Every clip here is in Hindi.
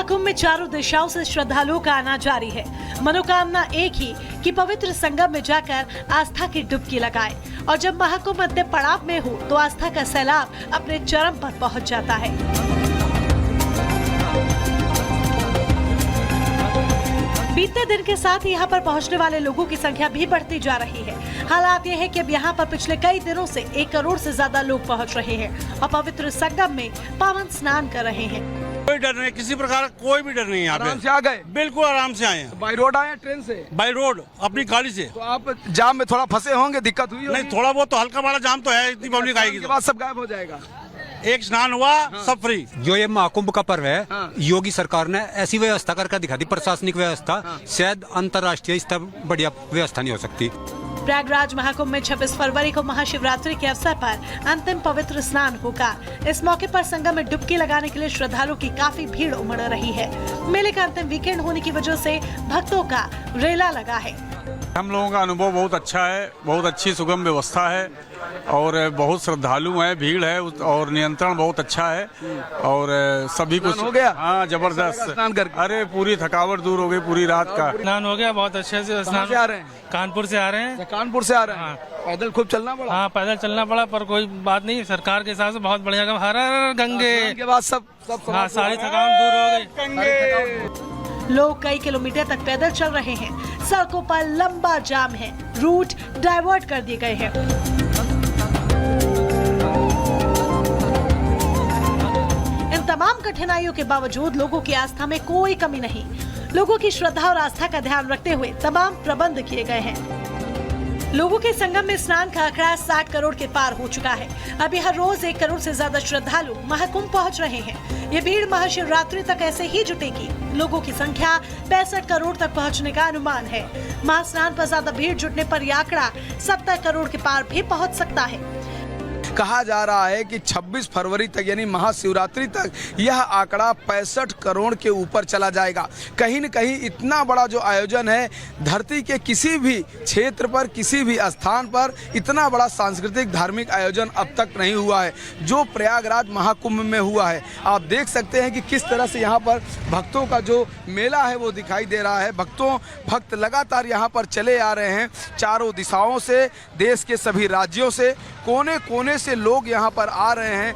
महाकुंभ में चारों दिशाओं से श्रद्धालुओं का आना जारी है। मनोकामना एक ही कि पवित्र संगम में जाकर आस्था की डुबकी लगाए और जब महाकुंभ अंतिम पड़ाव में हो तो आस्था का सैलाब अपने चरम पर पहुंच जाता है। बीतते दिन के साथ यहाँ पर पहुँचने वाले लोगों की संख्या भी बढ़ती जा रही है। हालात ये है कि अब यहाँ पर पिछले कई दिनों से 1 करोड़ से ज्यादा लोग पहुँच रहे हैं और पवित्र संगम में पावन स्नान कर रहे हैं। कोई डर नहीं, किसी प्रकार का कोई भी डर नहीं। यहाँ आराम से आ गए? बिल्कुल आराम से आए हैं। बाई रोड आए ट्रेन से? बाई रोड अपनी गाड़ी से। तो आप जाम में थोड़ा फंसे होंगे, दिक्कत हुई होगी? नहीं, थोड़ा बहुत तो हल्का बड़ा जाम तो है, इतनी पब्लिक आएगी तो बाद सब गायब हो जाएगा। एक स्नान हुआ, सब फ्री। जो ये महाकुंभ का पर्व है, योगी सरकार ने ऐसी व्यवस्था करके दिखा दी, प्रशासनिक व्यवस्था, शायद अंतर्राष्ट्रीय स्तर बढ़िया व्यवस्था नहीं हो सकती। प्रयागराज महाकुंभ में 26 फरवरी को महाशिवरात्रि के अवसर पर अंतिम पवित्र स्नान होगा। इस मौके पर संगम में डुबकी लगाने के लिए श्रद्धालुओं की काफी भीड़ उमड़ रही है। मेले का अंतिम वीकेंड होने की वजह से भक्तों का रेला लगा है। हम लोगों का अनुभव बहुत अच्छा है, बहुत अच्छी सुगम व्यवस्था है और बहुत श्रद्धालु हैं, भीड़ है और नियंत्रण बहुत अच्छा है और सभी कुछ हो गया। हाँ, जबरदस्त स्नान करके। अरे पूरी थकावट दूर हो गई, पूरी रात का स्नान हो गया, बहुत अच्छे से स्नान। से आ रहे हैं? कानपुर से आ रहे हैं। कानपुर से आ रहे हैं? पैदल खूब चलना पड़ा? हाँ, पैदल चलना पड़ा, पर कोई बात नहीं, सरकार के हिसाब से बहुत बढ़िया। हर हर गंगे के बाद सब हाँ, सारी थकान दूर हो गई। लोग कई किलोमीटर तक पैदल चल रहे हैं। सड़कों पर लंबा जाम है, रूट डाइवर्ट कर दिए गए हैं। इन तमाम कठिनाइयों के बावजूद लोगों की आस्था में कोई कमी नहीं। लोगों की श्रद्धा और आस्था का ध्यान रखते हुए तमाम प्रबंध किए गए हैं। लोगों के संगम में स्नान का आंकड़ा 60 करोड़ के पार हो चुका है। अभी हर रोज 1 करोड़ से ज्यादा श्रद्धालु महाकुंभ पहुंच रहे हैं। ये भीड़ महाशिवरात्रि तक ऐसे ही जुटेगी। लोगों की संख्या 65 करोड़ तक पहुंचने का अनुमान है। महास्नान पर ज्यादा भीड़ जुटने पर यह आंकड़ा 70 करोड़ के पार भी पहुंच सकता है। कहा जा रहा है कि 26 फरवरी तक यानी महाशिवरात्रि तक यह आंकड़ा 65 करोड़ के ऊपर चला जाएगा। कहीं न कहीं इतना बड़ा जो आयोजन है, धरती के किसी भी क्षेत्र पर, किसी भी स्थान पर इतना बड़ा सांस्कृतिक धार्मिक आयोजन अब तक नहीं हुआ है जो प्रयागराज महाकुंभ में हुआ है। आप देख सकते हैं कि किस तरह से यहाँ पर भक्तों का जो मेला है वो दिखाई दे रहा है। भक्त लगातार यहाँ पर चले आ रहे हैं। चारों दिशाओं से, देश के सभी राज्यों से, कोने कोने से लोग यहाँ पर आ रहे हैं।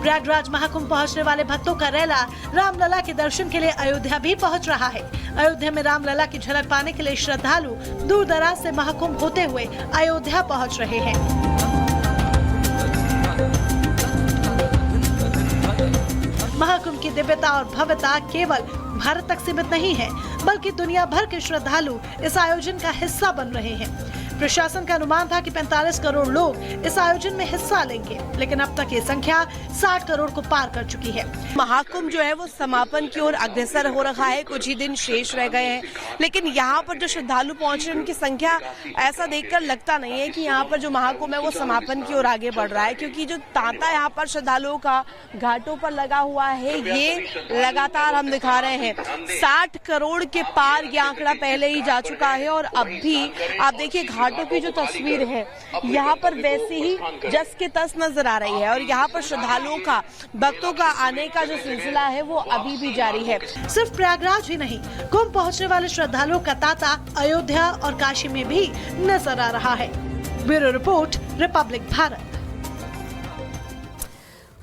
प्रयागराज महाकुंभ पहुंचने वाले भक्तों का रैला रामलला के दर्शन के लिए अयोध्या भी पहुंच रहा है। अयोध्या में रामलला की झलक पाने के लिए श्रद्धालु दूर दराज से महाकुंभ होते हुए अयोध्या पहुंच रहे हैं। महाकुंभ की दिव्यता और भव्यता केवल भारत तक सीमित नहीं है, बल्कि दुनिया भर के श्रद्धालु इस आयोजन का हिस्सा बन रहे हैं। प्रशासन का अनुमान था कि 45 करोड़ लोग इस आयोजन में हिस्सा लेंगे, लेकिन अब तक ये संख्या 60 करोड़ को पार कर चुकी है। महाकुंभ जो है वो समापन की ओर अग्रसर हो रहा है। कुछ ही दिन शेष रह गए हैं, लेकिन यहाँ पर जो श्रद्धालु पहुंच रहे हैं उनकी संख्या ऐसा देखकर लगता नहीं है कि यहाँ पर जो महाकुंभ है वो समापन की ओर आगे बढ़ रहा है, क्योंकि जो तांता यहाँ पर श्रद्धालुओं का घाटों पर लगा हुआ है ये लगातार हम दिखा रहे हैं। 60 करोड़ के पार ये आंकड़ा पहले ही जा चुका है और अब भी आप देखिए घाटों की जो तस्वीर है यहाँ पर वैसे ही जस के तस नजर आ रही है और यहाँ पर श्रद्धालुओं का, भक्तों का आने का जो सिलसिला है वो अभी भी जारी है। सिर्फ प्रयागराज ही नहीं, कुंभ पहुंचने वाले श्रद्धालुओं का तांता अयोध्या और काशी में भी नजर आ रहा है। Bureau report, Republic Bharat.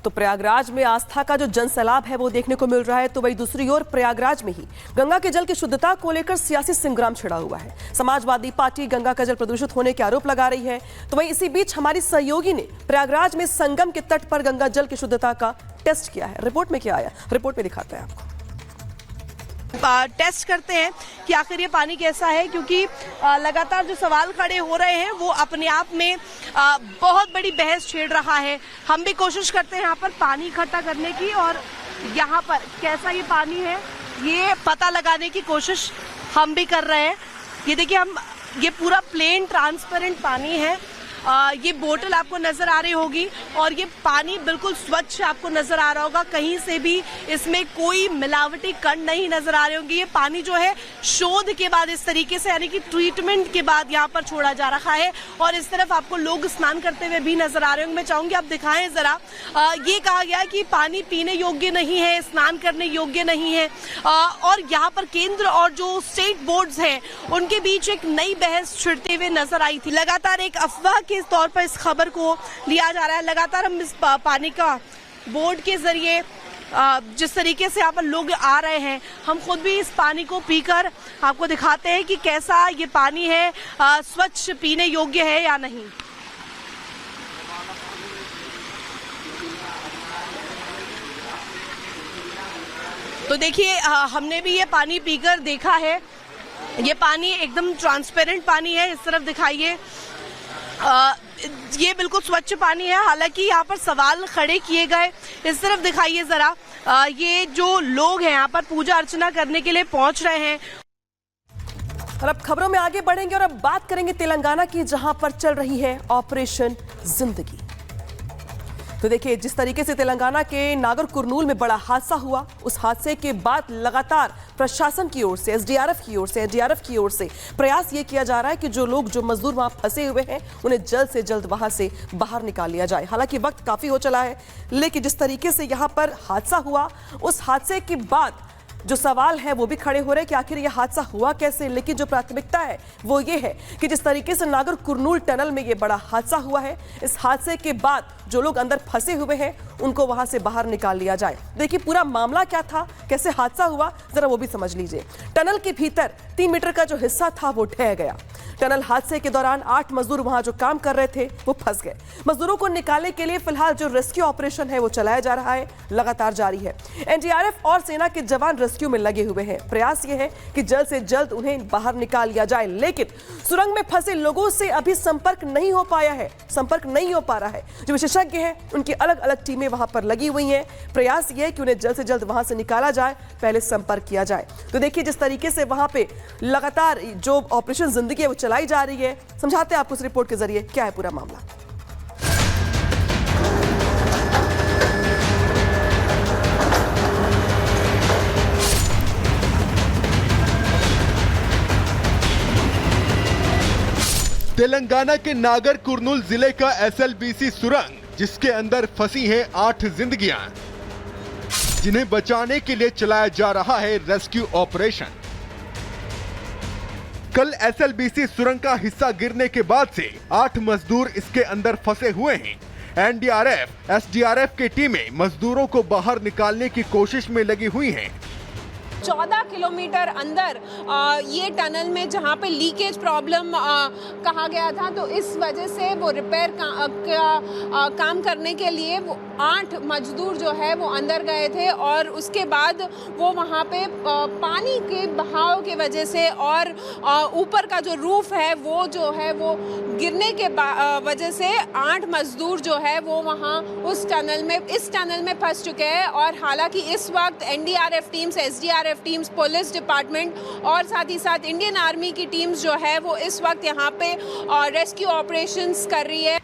तो प्रयागराज में आस्था का जो जनसैलाब है वो देखने को मिल रहा है, तो वही दूसरी ओर प्रयागराज में ही गंगा के जल की शुद्धता को लेकर सियासी संग्राम छिड़ा हुआ है। समाजवादी पार्टी गंगा का जल प्रदूषित होने के आरोप लगा रही है, तो वहीं इसी बीच हमारी सहयोगी ने प्रयागराज में संगम के तट पर गंगा जल की शुद्धता का टेस्ट किया है। रिपोर्ट में क्या आया, रिपोर्ट में दिखाते हैं आपको। टेस्ट करते हैं कि आखिर ये पानी कैसा है, क्योंकि लगातार जो सवाल खड़े हो रहे हैं वो अपने आप में बहुत बड़ी बहस छेड़ रहा है। हम भी कोशिश करते हैं यहाँ पर पानी इकट्ठा करने की और यहाँ पर कैसा ये पानी है ये पता लगाने की कोशिश हम भी कर रहे हैं। ये देखिए, ये पूरा प्लेन ट्रांसपेरेंट पानी है ये बोतल आपको नजर आ रही होगी और ये पानी बिल्कुल स्वच्छ आपको नजर आ रहा होगा, कहीं से भी इसमें कोई मिलावटी कण नहीं नजर आ रहे होंगे। ये पानी जो है शोध के बाद इस तरीके से यानी कि ट्रीटमेंट के बाद यहाँ पर छोड़ा जा रहा है और इस तरफ आपको लोग स्नान करते हुए भी नजर आ रहे होंगे। मैं चाहूंगी आप दिखाएं जरा। ये कहा गया है कि पानी पीने योग्य नहीं है, स्नान करने योग्य नहीं है और यहाँ पर केंद्र और जो स्टेट बोर्ड्स हैं उनके बीच एक नई बहस छिड़ते हुए नजर आई थी। लगातार एक अफवाह के तौर पर इस खबर को लिया जा रहा है। लगातार हम इस पानी का बोर्ड के जरिए जिस तरीके से यहाँ पर लोग आ रहे हैं, हम खुद भी इस पानी को पीकर आपको दिखाते हैं कि कैसा ये पानी है, स्वच्छ पीने योग्य है या नहीं। तो देखिए हमने भी ये पानी पीकर देखा है, ये पानी एकदम ट्रांसपेरेंट पानी है। इस तरफ दिखाइए, ये बिल्कुल स्वच्छ पानी है। हालांकि यहाँ पर सवाल खड़े किए गए। इस तरफ दिखाइए जरा, ये जो लोग हैं यहाँ पर पूजा अर्चना करने के लिए पहुंच रहे हैं। और अब खबरों में आगे बढ़ेंगे और अब बात करेंगे तेलंगाना की, जहां पर चल रही है ऑपरेशन जिंदगी। तो देखिए, जिस तरीके से तेलंगाना के नागर कुरनूल में बड़ा हादसा हुआ, उस हादसे के बाद लगातार प्रशासन की ओर से, एसडीआरएफ की ओर से, एनडीआरएफ की ओर से प्रयास ये किया जा रहा है कि जो मजदूर वहां फंसे हुए हैं उन्हें जल्द से जल्द वहां से बाहर निकाल लिया जाए। हालांकि वक्त काफी हो चला है, लेकिन जिस तरीके से यहां पर हादसा हुआ, उस हादसे के बाद जो सवाल है वो भी खड़े हो रहे हैं कि आखिर यह हादसा हुआ कैसे। लेकिन जो प्राथमिकता है वो ये है कि जिस तरीके से नागर कुरनूल टनल में ये बड़ा हादसा हुआ है, इस हादसे के बाद जो लोग अंदर फंसे हुए हैं उनको वहां से बाहर निकाल लिया जाए। देखिए पूरा मामला क्या था, कैसे हादसा हुआ, जरा वो भी समझ लीजिए। टनल के भीतर 3 मीटर का जो हिस्सा था वो ढह गया। टनल हादसे के दौरान 8 मजदूर वहां जो काम कर रहे थे वो फंस गए। मजदूरों को निकालने के लिए फिलहाल जो रेस्क्यू ऑपरेशन है वो चलाया जा रहा है, लगातार जारी है। एनडीआरएफ और सेना के जवान रेस्क्यू में लगे हुए हैं। प्रयास ये है कि जल्द से जल्द उन्हें बाहर निकाल लिया जाए, लेकिन सुरंग में फंसे लोगों से अभी संपर्क नहीं हो पाया है, संपर्क नहीं हो पा रहा है। जो विशेषज्ञ हैं उनकी अलग अलग टीमें वहां पर लगी हुई हैं। प्रयास ये है कि उन्हें जल्द से जल्द वहां से निकाला जाए, पहले संपर्क किया जाए। तो देखिए जिस तरीके से वहां पे लगातार जो ऑपरेशन जिंदगी है वो चलाई जा रही है। समझाते हैं आपको इस रिपोर्ट के जरिए क्या है पूरा मामला। तेलंगाना के नागर कुरनूल जिले का एसएलबीसी सुरंग, जिसके अंदर फंसी हैं 8 जिंदगियां, जिन्हें बचाने के लिए चलाया जा रहा है रेस्क्यू ऑपरेशन। कल एसएलबीसी सुरंग का हिस्सा गिरने के बाद से 8 मजदूर इसके अंदर फंसे हुए हैं। एनडीआरएफ, एसडीआरएफ की टीमें मजदूरों को बाहर निकालने की कोशिश में लगी हुई हैं। 14 किलोमीटर अंदर ये टनल में जहाँ पे लीकेज प्रॉब्लम कहा गया था, तो इस वजह से वो रिपेयर काम करने के लिए वो 8 मजदूर जो है वो अंदर गए थे और उसके बाद वो वहाँ पे पानी के बहाव के वजह से और ऊपर का जो रूफ है वो जो है वो गिरने के वजह से 8 मजदूर जो है वो वहाँ इस टनल में फंस चुके हैं। और हालांकि इस वक्त NDRF teams, SDRF teams, police department और साथ ही साथ इंडियन आर्मी की टीम्स जो है वो इस वक्त यहाँ पे रेस्क्यू ऑपरेशंस कर रही है।